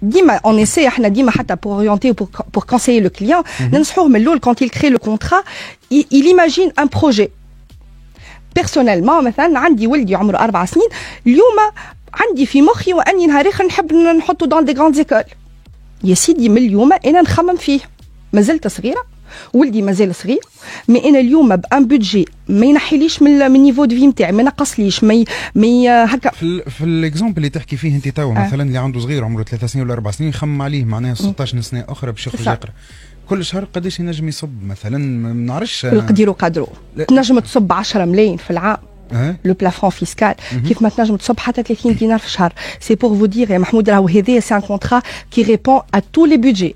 ديما on essaie احنا ديما حتى pour orienter ou pour conseiller le client ننصحوه من الاول quand il crée le contrat il imagine un projet. Personnellement مثلا عندي ولدي عمره 4 سنين اليوم عندي في مخي واني نهار اخر نحب نحطه dans des grandes écoles. يا سيدي من اليوم انا نخمم فيه مازلت صغيره ولدي مازال صغير مي انا اليوم بان بودجي ما ينحيليش من النيفو دو في نتاعي ما نقصليش مي هكا في الاكزامبل اللي تحكي فيه انت توا مثلا اللي عنده صغير عمره 3 سنين ولا 4 سنين يخمم عليه معناها 16 سنه اخرى باش يخرج يقرا كل شهر قداش ينجم يصب مثلا ما نعرفش نقدروا قدروا تنجم تصب 10 ملايين في العام لو بلافون فيسكال كيف ما تنجم تصب حتى 30 دينار في الشهر. سي بور فو دير يا محمود راهو هذايا سي ان كونترا كي ريبون ا تو لي بودجي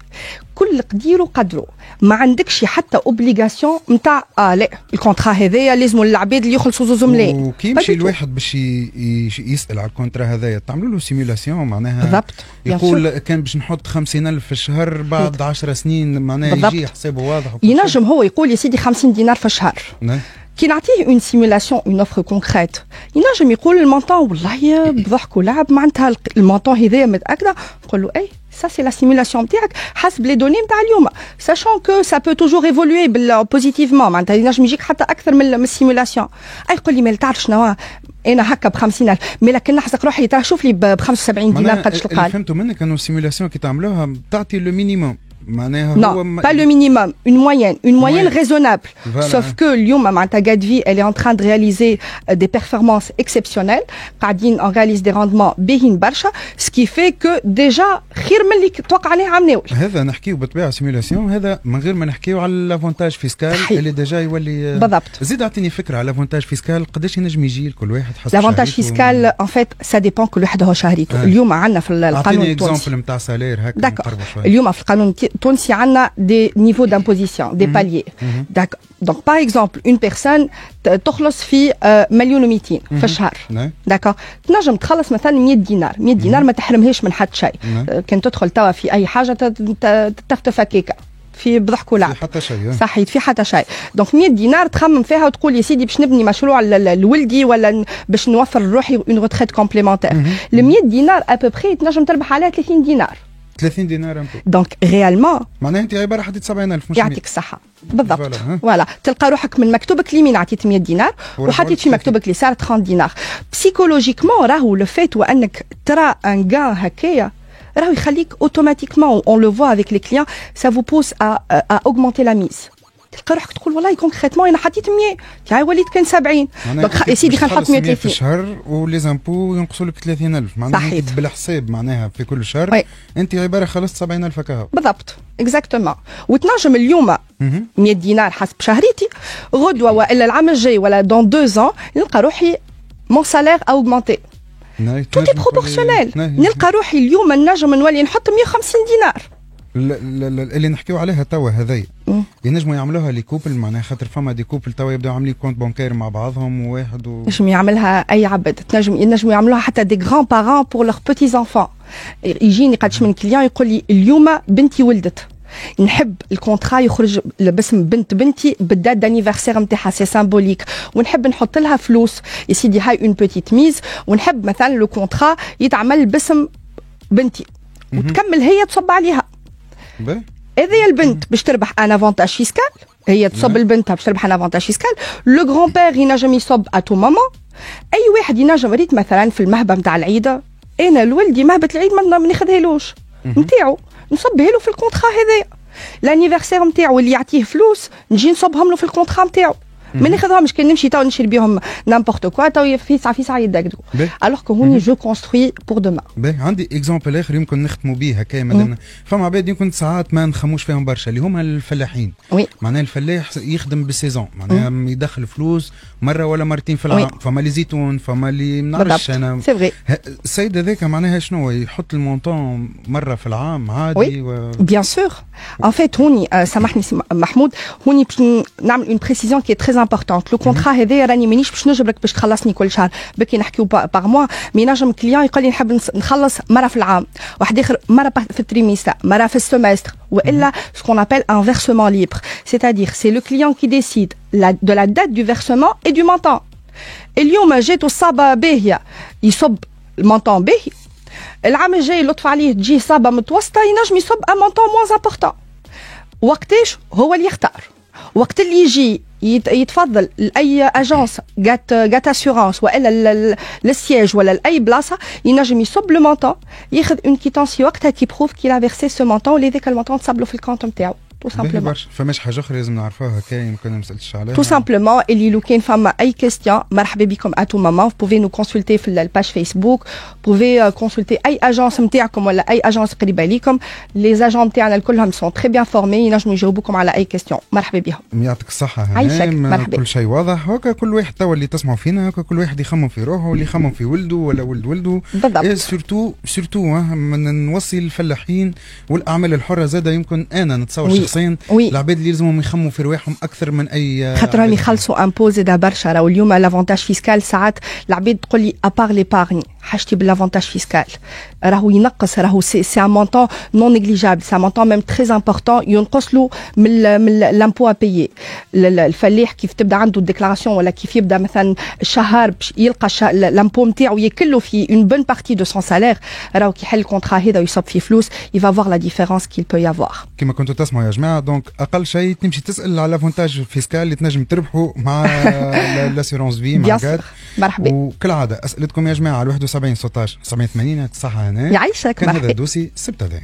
كل قديروا قدروا ما عندكش حتى اوبليغاسيون نتاع لا الكونترا هذايا لازم العباد اللي يخلصوا 2 ملايين. وكي يمشي الواحد باش يسال على الكونترا هذايا تعملوا له سيمولاسيون معناها بالضبط يقول كان باش نحط 50,000 في الشهر بعد 10 سنين معناها يجي حسابه واضح. ينجم هو يقول يا سيدي 50 دينار في الشهر كي نعطيه اون سيمولاسيون اون اوفر كونكريت ينجم يقول المونطون والله بضحك ولعب معناتها المونطون هذايا متاكده نقول له اي ça c'est la simulation نتاعك حسب لي دوني نتاع اليوم sachant que ça peut toujours évoluer بوزيتيفمون معناتها ينجم يجيك حتى اكثر من السيمولاسيون. اي يقول لي ما تعرف شنو انا هكا ب 50,000 مي لكن نحزق روحي ترى شوف لي ب 75 دينار قداش تلقى. فهمتوا منك انه السيمولاسيون كي تعملوها تعطي لو مينيموم معناها non pas le minimum une moyenne raisonnable voilà. Sauf que اليوم معناتها GADVI elle est en train de réaliser des performances exceptionnelles قاعدين on réalise des rendements باهين برشا ce qui fait que déjà خير من اللي توقع عليه عام ناول. هذا نحكيو بالطبيعه سيمولاسيون هذا من غير ما نحكيو على لافونتاج فيسكال اللي ديجا يولي بالضبط. زيد اعطيني فكره على لافونتاج فيسكال قداش ينجم يجي لكل واحد حسب لافونتاج فيسكال en fait ça dépend كل واحد هو شهريته. اليوم عندنا في القانون التونسي اكزامبل نتاع سالير هكا اليوم في القانون التونسي عندنا des niveaux d'imposition, des paliers. D'accord. Donc par exemple, une personne تخلص في 1,200,000 في الشهر. d'accord. تنجم تخلص مثلا 100 دينار، 100 دينار ما تحرمهاش من حد شيء. كان تدخل توا في أي حاجة تفتف هكاكا. في بضحك ولعب. في حتى شيء. صحيح في حتى شيء. دونك 100 دينار تخمم فيها وتقول يا سيدي باش نبني مشروع لولدي ولا باش نوفر لروحي اون روتريت كومبليمونتير. ال 100 دينار ابوبري تنجم تربح عليها 30 دينار. 30 دينار امبو. دونك ريالمون معناها انت عباره حطيت 70,000 مش يعطيك الصحه بالضبط. فوالا تلقى روحك من مكتوبك اليمين عطيت 100 دينار وحطيت في مكتوبك اليسار 30 دينار. بسيكولوجيكمون راهو لو فيت وانك ترى ان غان هكايا راهو يخليك اوتوماتيكمون اون لو فوا افيك لي كليون سا فو بوس ا اوغمونتي لا ميز. تلقى روحك تقول والله كونكريتمون انا حطيت 100 تاعي وليت كان 70 دونك يا سيدي خلينا نحط 130 في الشهر ولي زامبو ينقصوا لك 30,000 معناها بالحساب معناها في كل شهر انت عباره خلصت 70,000 هكا بالضبط اكزاكتومون. وتنجم اليوم 100 دينار حسب شهريتي غدوه والا العام الجاي ولا دون 2 ans نلقى روحي مون سالير اوغمونتي تو تي بروبورسيونيل نلقى روحي اليوم النجم نولي نحط 150 دينار. اللي نحكيو عليها توا هذيا ينجموا يعملوها لي كوبل معناها خاطر فما دي كوبل توا يبداو عاملين كونت بانكير مع بعضهم وواحد نجم يعملها اي عبد ينجموا يعملوها حتى دي غران بارون بور لور بوتي زانفون. يجيني قداش من كليون يقول لي اليوم بنتي ولدت نحب الكونترا يخرج باسم بنتي بالدات دانيفرسير نتاعها سي سامبوليك ونحب نحط لها فلوس يا سيدي هاي اون بوتيت ميز ونحب مثلا لو كونترا يتعمل باسم بنتي وتكمل هي تصب عليها. هذه البنت باش تربح ان افونتاج فيسكال هي تصب لبنتها باش تربح ان افونتاج فيسكال. لو غران بير ينجم يصب اتو ماما. اي واحد ينجم ريت مثلا في المهبه نتاع العيد انا لولدي مهبه العيد ما ناخذهالوش نتاعو نصبها له في الكونترا هذايا لانيفرسير نتاعو اللي يعطيه فلوس نجي نصبهم له في الكونترا نتاعو ما ناخذهمش كان نمشي تو نشري بهم نامبورت كوا تو في ساعه يدقدقوا الوغ كو هوني جو كونستروي بور دوما. عندي اكزامبل اخر يمكن نختموا به هكايا مادام فما عباد يمكن ساعات ما نخموش فيهم برشا اللي هما الفلاحين. معناها الفلاح يخدم بالسيزون معناها يدخل فلوس مره ولا مرتين في العام. فما لي زيتون فما اللي ما نعرفش انا سي فري. السيد هذاك معناها شنو يحط المونطون مره في العام عادي بيان سور ان فيت هوني سامحني محمود هوني باش نعمل اون بريسيزيون كي تري امبورطونت. لو كونترا هذايا راني مانيش باش نجبرك باش تخلصني كل شهر بكي نحكيو باغ موا مي نجم كليون يقول لي نحب نخلص مره في العام واحد اخر مره في التريمستر مره في السمستر والا سكون ابل ان فيرسمون ليبر c'est-à-dire c'est le client qui décide de la date du versement et du montant. اليوم جات الصابه باهيه يصب المونطون باهي العام الجاي لطف عليه تجي صابه متوسطه ينجم يصب ان مونطون موان امبورتون. وقتاش هو اللي يختار، وقت اللي يجي يتفضل لاي اجونس جات اسيورونس والا للسياج ولا لاي بلاصه ينجم يصب لو مونطون ياخذ اون كيتونس في وقتها كي بروف كي لا فيرسي سو مونطون واللي ذاك المونطون تصب في الكونت نتاعو. tout simplement. فماش حاجه اخرى لازم نعرفوها هكا يمكن ما سالتش عليها. tout simplement اللي لو كان فما اي كيستيون مرحبا بكم à tout moment. vous pouvez nous consulter في الباج فيسبوك. vous pouvez consulter اي اجونس نتاعكم ولا اي اجونس قريبه ليكم. لي اجون نتاعنا الكلهم سون تري بيان فورمي ينجموا يجاوبوكم على اي كيستيون. مرحبا بهم. يعطيك الصحه. عايشك مرحبا. كل شيء واضح هكا. كل واحد توا اللي تسمعوا فينا هكا كل واحد يخمم في روحه واللي يخمم في ولده ولا ولد ولده. بالضبط. سورتو نوصي الفلاحين والاعمال الحره زاده يمكن انا نتصور شخصيا العباد اللي يلزمهم يخموا في رواحهم اكثر من اي خاطر راهم يخلصوا امبو زاده برشا. راهو اليوم لافونتاج فيسكال ساعات العباد تقول لي ابار ليبارني حاجتي باللافونتاج فيسكال راهو ينقص. راهو سي ان مونطون نون نيجليجابل. سي ان مونطون ميم تري امبورطون ينقص له من لامبو ا بايي. الفلاح كيف تبدا عنده الديكلاراسيون ولا كيف يبدا مثلا الشهر باش يلقى لامبو نتاعو يكلو في اون بون بارتي دو سون سالير. راهو كي يحل الكونترا هذا ويصب فيه فلوس يفا فوار لا ديفيرونس كيل بو يافوار. كما كنتوا تسمعوا يا جماعه دونك اقل شيء تمشي تسال على لافونتاج فيسكال اللي تنجم تربحوا مع لاسيرونس في مع كاد. مرحبا. وكالعاده اسئلتكم يا جماعه على 71 16 780 الصحه هنا يعيشك. كان هذا الدوسي السبت هذا.